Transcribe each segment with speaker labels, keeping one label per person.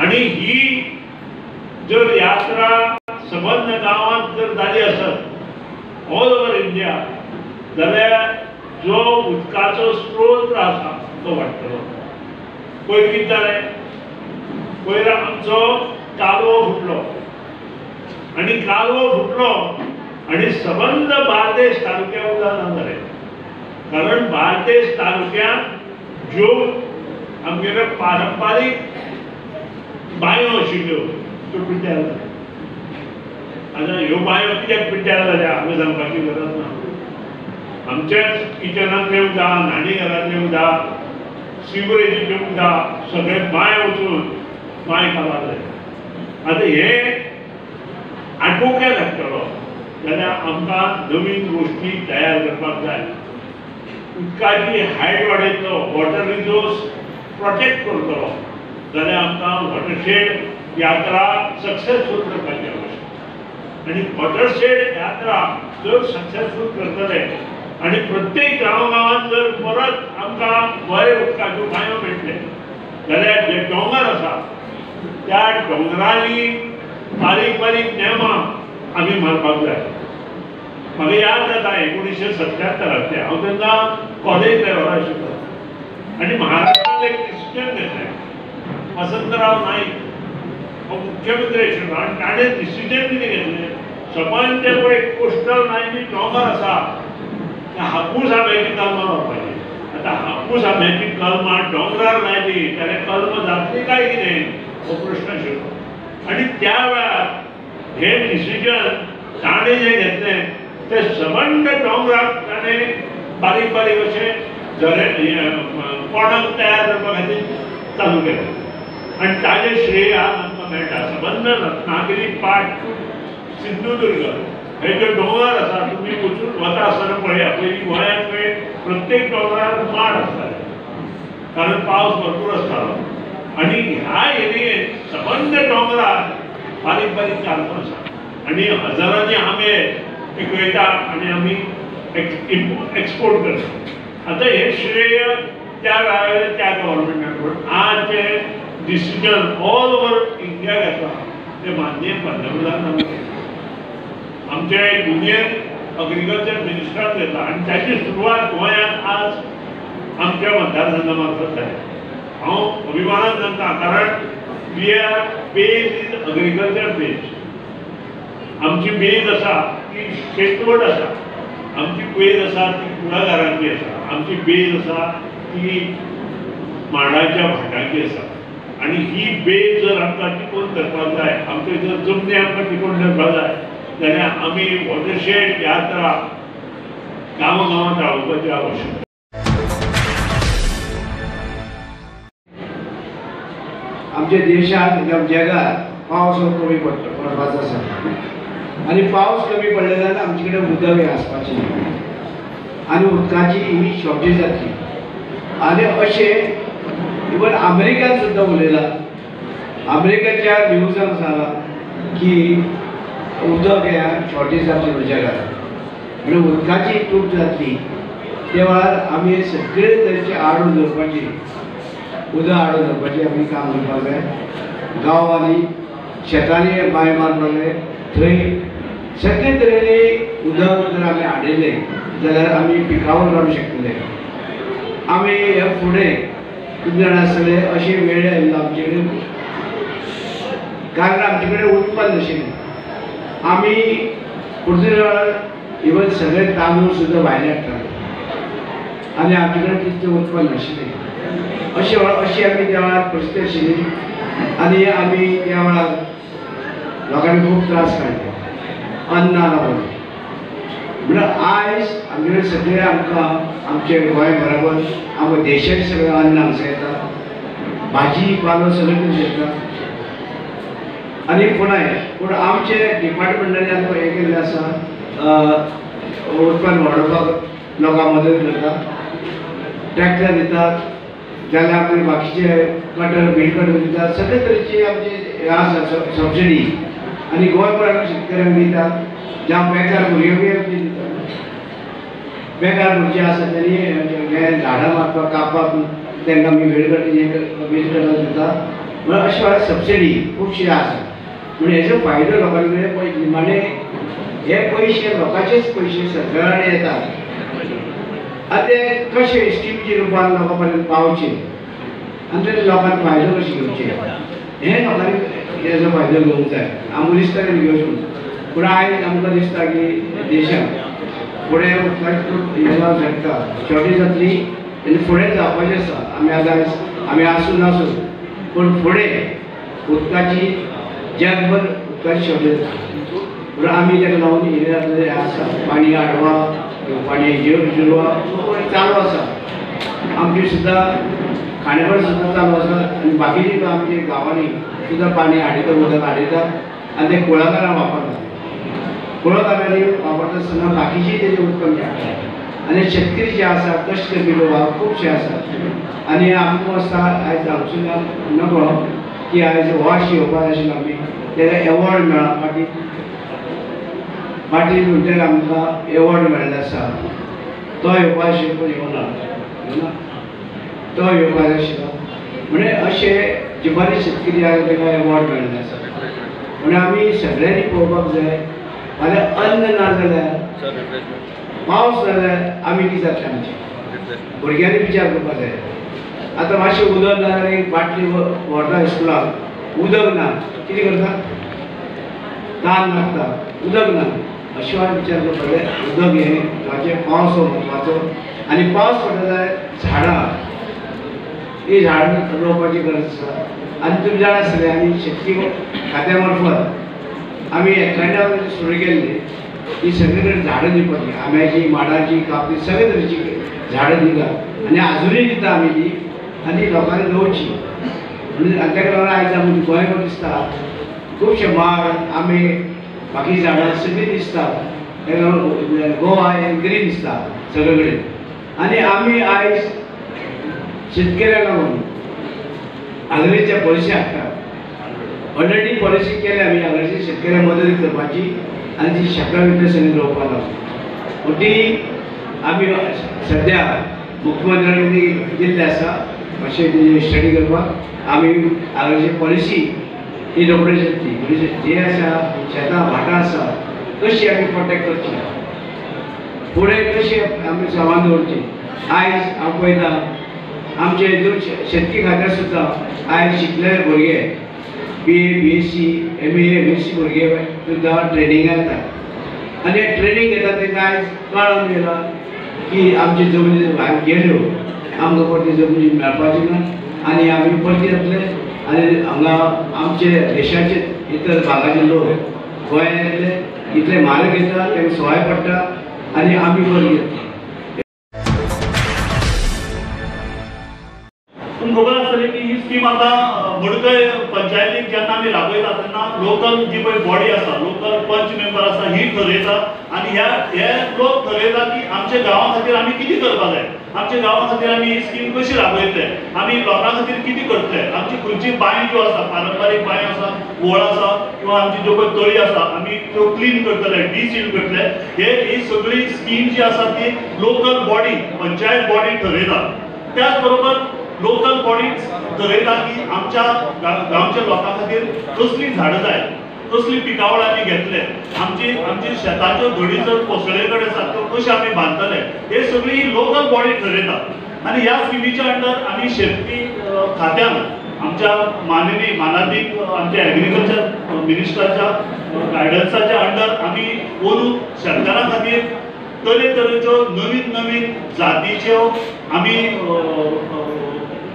Speaker 1: आणि ही जर यात्रा सबंद गावात जर जाली असत ऑल ओव्हर इंडिया जाल्यार जो उदकाचो स्त्रोत आसा तो वाडटलो. पयर कितें जालें, पयर आमचो कालवो फुटलो आणि कालवो फुटलो आणि सबंद बार्देस तालुक्याक उदक ना जालें. कारण बार्देस तालुक्यांत ज्यो आमगेले पारंपारीक बांयो आशिल्ल्यो त्यो पिड्ड्यार जाल्यो. आतां ह्यो बांयो कित्याक पिड्ड्यार जाल्या हांवें सांगपाची गरज ना. आमच्याच किचनांतलें उदक, न्हाणी घरांतलें उदक, सिवरेजीचें उदक सगळें बांय वचून बांय काबार जालें. आतां हे आटोक्याक लागतलो जाल्यार आमकां नवीन गोश्टी तयार करपाक जाय. उदकाची हायट वाडयतलो, वॉटर रिसोर्स प्रोटेक्ट करतलो जाल्यार आमकां वॉटरशेड यात्रा सक्सेसफूल करपाची आवश्यक. आनी वॉटरशेड यात्रा जर सक्सेसफूल करतले आणि प्रत्येक गांवांत जर परत आमकां बरे उदकाच्यो बांयो मेळटले जाल्यार जे दोंगर आसा त्या दोंगरांनी बारीक बारीक नेमां आमी मारपाक जाय. म्हाका याद जाता 1977 हांव तेन्ना कॉलेज लेवलार आशिल्लो आनी महाराष्ट्रांत एक डिसिजन घेतलें. वसंतराव नाईक हो मुख्यमंत्री आशिल्लो आनी ताणें डिसिजन कितें घेतलें, सबंद जे पळय कोस्टल लायनी दोंगर आसा हापूस आंब्याची कलमां लावपाची. आतां हापूस आंब्याची कलमां दोंगरार लायली जाल्यार कलमां जातली काय कितें हो प्रश्न आशिल्लो. आनी त्या वेळार हे डिसिजन ताणें जें घेतलें ते सबंद दोंगराक ताणें बारीक बारीक अशें कोणाक तयार करपा खातीर चालू केलें. आनी ताजें श्रेय आज आमकां मेळटा. सबंद रत्नागिरी पाट सिंधुदुर्ग हे जे दोंगर आसा तुमी वचून वता आसतना पळया. पयलीं गोंयांत पळय प्रत्येक दोंगरार माड आसताले कारण पावस भरपूर आसतालो. आनी ह्या एरियेंत सबंद दोंगरार बारीक बारीक कालमां आसा आनी हजारांनी आंबे पिकयता आनी आमी एक्सपोर्ट करता. आतां हे श्रेय त्या वेळार त्या गव्हर्मेंटाक. पूण आज जे डिसिजन ऑल ओव्हर इंडिया घेतला ते माननीय पंतप्रधान आमचे युनियन अग्रिकल्चर मिनिस्टरान घेतला आनी ताची सुरवात गोंयांत आज आमच्या मतदारसंघामार्फत जाली. हांव अभिमानान सांगता कारण we are base is agriculture base. आमची बेज आसा ती शेतवड आसा, आमची बेज आसा ती कुळागरांची आसा, आमची बेज आसा ती माडाच्या भाटांची आसा. आनी ही बेज जर आमकां टिकोवन धरपाक जाय, आमच्यो जर जमनी आमकां टिकोवन धरपाक जाय जाल्यार आमी वॉटरशेड यात्रा गांवागांवांत रावोवपाची आवश्यकता.
Speaker 2: आमच्या देशांत जगात पावस कमी पडपाचो आसा आनी पावस कमी पडले जाल्यार आमचे कडेन उदक आसपाचें आनी उदकाची ही शॉर्टेज जातली. आनी अशें इवन अमेरिकान सुद्दां उलयलां. अमेरिकेच्या न्यूजान सांगलां की उदक हे शॉर्टेज जातलें जगात आनी उदकाची तूट जातली. त्या वेळार आमी सगळे तरेचे आडून दवरपाची, उदक आडून दवरपाचें आमी काम करपाक जाय. गांवांनी शेतांनी बांय मारपाक थंय सगळे तरेने उदक जर आमी हाडिल्लें जाल्यार आमी पिकावून रावंक शकतले. आमी हे फुडें कितें जाणां आसतले अशे वेळ आयिल्लो आमचे कडेन कारण आमचे कडेन उत्पन्न नाशिल्लें. आमी पुर्तुगाल इवन सगळे तांदूळ सुद्दां भायर हाडटाले आनी आमचे कडेन तितलें उत्पन्न नाशिल्लें. अशी आमी त्या वेळार परिस्थिती आशिल्ली आनी आमी त्या वेळार लोकांनी खूब त्रास काडले अन्न ना म्हणून. म्हणल्यार आयज आमचे कडेन सगळे आमकां आमचे गोंय बरोबर आमकां देशाचें सगळें अन्न हांगसर येता, भाजी पालो सगळें येता. आनी पूण आमचे डिपार्टमेंटांनी आतां हें केल्लें आसा उत्पन्न वाडोवपाक लोकांक मदत करता. ट्रॅक्टर दितात जाल्यार आमी बाकीचे कटर बील कटर दितात. सगळे तरेची आमची हें आसा सबसिडी आनी गोंयभरांत शेतकऱ्यांक दितात. जावं बेकार भुरग्यांक बी आमी दितात. बेकार भुरगे आसा तेणी झाडां मारपाक कापपाक तांकां आमी वेळ कटर दितात. म्हणजे अशें वेळार सबसिडी खूबशी आसा म्हणजे हेजो फायदो लोकांनी कडेन निमाणे हे पयशे लोकांचेच पयशे सरकारा कडेन येतात आनी ते कशे स्किमीच्या रुपान लोकां पर्यंत पावचे आनी ते लोकांक फायदो कशे घेवचे हे लोकांनी हेजो फायदो घेवंक जाय आमकां दिसता की घेवचो पूण आयज आमकां दिसता की देशांत फुडें हे जावंक शकता शॉर्टेज जातली आनी फुडें जावपाचें आसा आमी आतां आमी आसूं नासूं पूण फुडें उदकाची जगभर उदकाची शॉर्टेज जाता पूण आमी ताका लागून हे आसा पाणी आडवा पाणी जिरवा चालू आसा आमची सुद्दां खाणेपाण सुद्दां चालू आसा आनी बाकीची आमच्या गांवांनी सुद्दां पाणी हाडयता उदक हाडयता आनी ते कुळागरां वापरता कुळागरांनी वापरता आसतना बाकीची तेजे उदक मेळटा आनी शेतकरी जे आसा कश्ट करपी लोक खुबशे आसा आनी आमकां आसता आयज हांगसून नकळो की आयज वर्स येवपाक आशिल्लो आमी तेका एवॉर्ड मेळ्ळा पाटील म्हणटकीर आमकां एवॉर्ड मेळ्ळो आसा तो येवपाक आशिल्लो पूण येवना तो येवपाक जाय आशिल्लो म्हणजे अशे जे बरे शेतकरी आसा ताका एवॉर्ड मेळ्ळो आसा म्हणजे आमी सगळ्यांनी पळोवपाक जाय फाल्यां अन्न ना जाल्यार पावस ना जाल्यार आमी कितें जातलें आमचें भुरग्यांनी विचार करपाक जाय आतां मातशें उदक ना जाल्यार एक बाटली व्हरता स्कुलाक उदक ना कितें करता तान लागता उदक ना अशें वेळार विचार करपाक जाय उदक हें जावचें पावस हो म्हत्वाचो आनी पावस पडटा जाल्यार झाडां ही झाडां रोवपाची गरज आसा आनी तुमी जाणा आसतलें आमी शेतकी खात्या मार्फत आमी एकट्यान सुरू केल्ली ही सगळे कडेन झाडां दिवपाची आंब्याची माडाची कापडी सगळे तरेची झाडां दितात आनी आजुनूय दिता आमी ती आनी लोकांनी रोवची म्हणजे ताका लागून आयज आमी गोंयभर दिसता खुबशे माड आंबे बाकी झाडां सगळीं दिसता ताका लागून गोवा हें ग्रीन दिसता सगळे कडेन आनी आमी आयज शेतकऱ्यांक लागून आगळीच्या पॉलिसी हाडटा ऑलरेडी पॉलिसी केल्या आमी आगळीच्या शेतकऱ्यांक मदत करपाची आनी ती शेतां भितर सगळीं रोवपाक लागून ती आमी सद्या मुख्यमंत्र्यांनी दिल्ली आसा मातशें तेजी स्टडी करपाक आमी आगळीची पॉलिसी ही रोखडीच जातली म्हणजे जे आसा शेतां भाटां आसा कशी आमी प्रोटेक्ट करची फुडें कशी आमी सांबाळून दवरची आयज हांव पळयता आमचे हितून शेतकी खात्यार सुद्दां आयज शिकलेले भुरगे BA BSc MA MSc भुरगे सुद्दां ट्रेनिंगाक येतात आनी ट्रेनिंग घेता तांकां आयज कळून येयला की आमचे जमनी भायर गेल्यो आमकां परती जमनी मेळपाची ना आनी आमी परती जातले आनी हांगा आमचे देशाचे इतर भागाचे लोक गोंयांत येतले इतले म्हारग येता तांकां सवाय पडटा आनी आमी बरी येता
Speaker 3: तुमकां खबर आसतली की ही स्कीम आतां मडकय पंचायतीक जेन्ना आमी राबयता तेन्ना लोकल जी पळय बॉडी आसा लोकल पंच मेंबर आसा ही ठरयता आनी हे लोक ठरयता की आमच्या गांवा खातीर आमी कितें करपाक जाय आमच्या गांवा खातीर आमी ही स्कीम कशी राबयतले आमी लोकां खातीर कितें करतले आमची खंयची बांय ज्यो आसा पारंपारीक बांय आसा व्हळ आसा किंवा आमची ज्यो पळय तळी आसा आमी त्यो क्लीन करतले डिसील करतले ही सगळी स्कीम जी आसा ती लोकल बॉडी पंचायत बॉडी ठरयता त्याच बरोबर लोकल बॉडी ठरयता की आमच्या गांवच्या लोकां खातीर कसली झाडां जाय कसली पिकावळ आमी घेतले आमची शेताच्यो घडी जर कोसळे कडेन आसात त्यो कशे आमी बांदतले हे सगळी ही लोकल बॉडी ठरयता आनी ह्या स्किमीच्या अंडर आमी शेतकी खात्यान आमच्या माननीय आमच्या एग्रीकल्चर मिनिस्टराच्या गायडन्साच्या अंडर आमी ओनू शेतकारां खातीर तरेतरेच्यो नवीन जातीच्यो आमी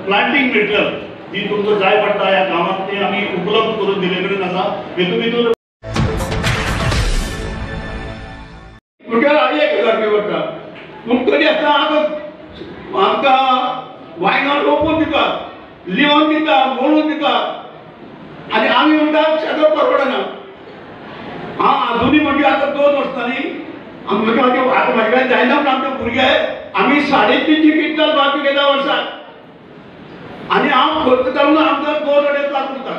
Speaker 3: प्लांटिंग मटेरियल जी तुमकां जाय पडटा ह्या गांवांत ते आमी उपलब्ध करून दिले कडेन आसा हेतून भितर
Speaker 4: कुट्याला 1000 रुपये पडटा पूण तरी आसतना आमकां वायंगां रोपून दितात लिवन दितात मोडून दितात आनी आमी म्हणटा शेतां परवडना हांव आजुनी म्हणजे आतां 2 वर्सांनी आमकां आतां म्हाजे कडेन जायना पूण आमचे भुरगे आमी 350 क्विंटल भात घेता वर्साक आनी हांव खर्च घालून आमकां 2-2.5 लाख उरता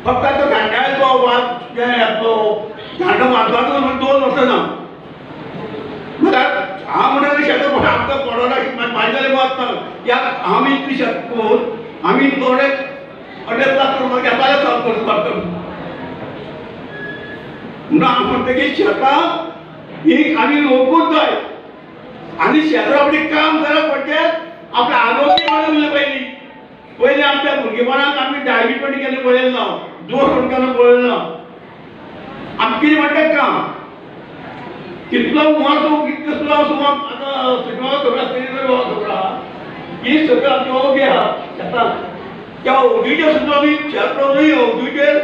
Speaker 4: फक्त आतां गांठाळ्याचो वाद येतो झाडां बांदपाचो म्हणून 2 वर्सां ना म्हळ्यार हांव म्हणटा शेतां आमकां पडना म्हाजे जाल्यार वचना कित्याक आमी इतली शेत करून आमी थोडे आतां घेताले सरपंच करता म्हणून हांव म्हणटकीर शेतां ही आमी रोवपूच जाय आनी शेतां आपलें काम करप म्हणजे आपलें आरोग्य बरें उरलें पयलीं आमच्या भुरगेपणांत आमी डायबिटीज केन्ना पळयलें ना जोर म्हण केन्ना पळयलें ना आमी कितें म्हणटा काम कितलो वर्स कितलो सुमार आतां सगळो सगळो सगळा ही सगळं आमची ओगी आहा शेतां त्या ओगीचेर सुद्दां आमी शेत रोवनूय ओगीचेर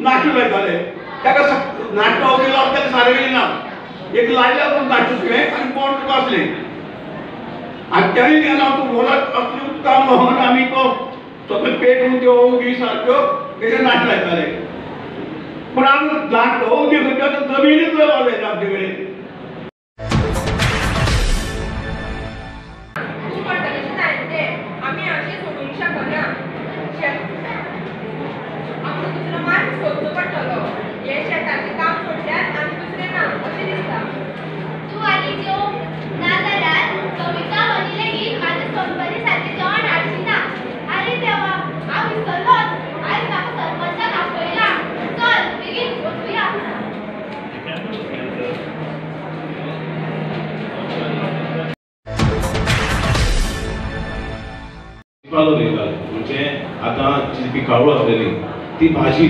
Speaker 4: नाशू लायताले ताका नाशतो ओगी लावन ताका सारें गेली ना एक लायल्या पूण नाशतो तुवें आनी कोण तुका आसलें आनी त्याय तेन्ना तूं मोलाक असली उदकां व्हरून आमी तो सगळे पेटून त्यो ओगी सारक्यो तेजेर नाश लायताले पूण आमी नाशतो ओगी खंयच्या जमिनीच लावपाक जायना आमचे कडेन
Speaker 5: आम्ही असे सोडूंक शकना आमकां दुसरो मार्ग सोदचो पडटलो हे शेताचें काम सोडल्यार आनी दुसरें ना अशें दिसता
Speaker 6: तूं आनी ज्यो ना जाल्यार कविता म्हणी लेगीत म्हाज्या सोनपरी सारकें जेवण हाडची ना आरे देवा हांव विसरलोच आयज म्हाका सरपंचाक आपयला चल बेगीन वचुया
Speaker 7: पालो रोयताले म्हणजे आतां जी पिकावळ आसलेली ती भाजी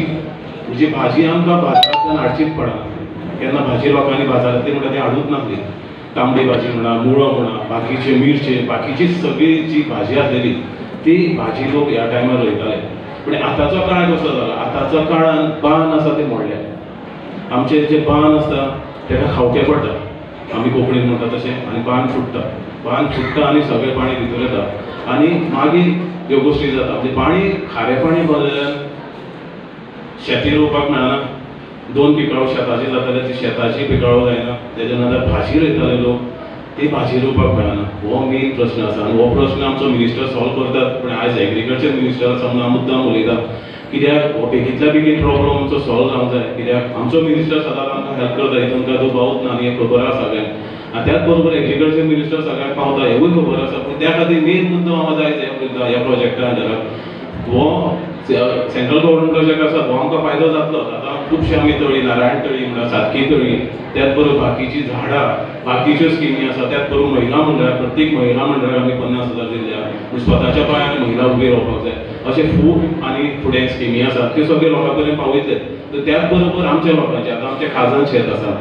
Speaker 7: म्हणजे भाजी आमकां बाजारांतल्यान हाडचीच पडना केन्ना भाजी लोकांनी बाजारांतली म्हणटा ती हाडूच नासली तांबडी भाजी म्हणा मुळो म्हणा बाकीचे मिरचे बाकीची सगळी जी भाजी आसलेली ती भाजी लोक ह्या टायमार रोयताले पूण आतांचो काळ कसो जाला आतांचो काळान बांद आसा ते मोडल्या आमचे जे बांद आसता ताका खावचें पडटा आमी कोंकणीन म्हणटा तशें आनी बांद फुट्टा आनी सगळें पाणी भितर येता आनी मागीर ह्यो गोश्टी जाता म्हणजे पाणी खारें पाणी भरलेल्यान शेती रोवपाक मेळना दोन पिकावळ शेताची जाताले ती शेताची पिकावळ जायना तेच्या नंतर भाजी रोयताले लोक ती भाजी रोवपाक मेळना हो मेन प्रश्न आसा आनी हो प्रश्न आमचो मिनिस्टर सॉल्व करतात पूण आयज एग्रीकल्चर मिनिस्टर आसा म्हणून हांव मुद्दाम उलयता कित्याक हो बेगींतल्या बेगीन प्रॉब्लम आमचो सॉल्व जावंक जाय कित्याक आमचो मिनिस्टर सदांच आमकां हेल्प करता हितून काय दुबावूच ना आनी हें खबर आसा सगळ्यांक आनी त्याच बरोबर एग्रीकल्चर मिनिस्टर सगळ्यांक पावता हेवूय खबर आसा पूण त्या खातीर मेन मुद्दो हांव जाय ह्या प्रोजेक्टा अंडराक हो सेंट्रल गव्हर्मेंट प्रोजेक्ट आसा हो आमकां फायदो जातलो आतां खुबशे आमी तळी नारायण तळी म्हणा सातकी तळी त्याच बरोबर बाकीची झाडां बाकीच्यो स्किमी आसा त्याच बरोबर महिला मंडळाक प्रत्येक महिला मंडळाक आमी 50,000 दिल्या म्हणजे स्वताच्या पांयार महिला उबी रावपाक जाय अशे खूब आनी फुडें स्किमी आसात त्यो सगळे लोकां पर्यंत पावयतले तर त्याच बरोबर आमच्या लोकांचे आतां आमचें खाजन शेत आसा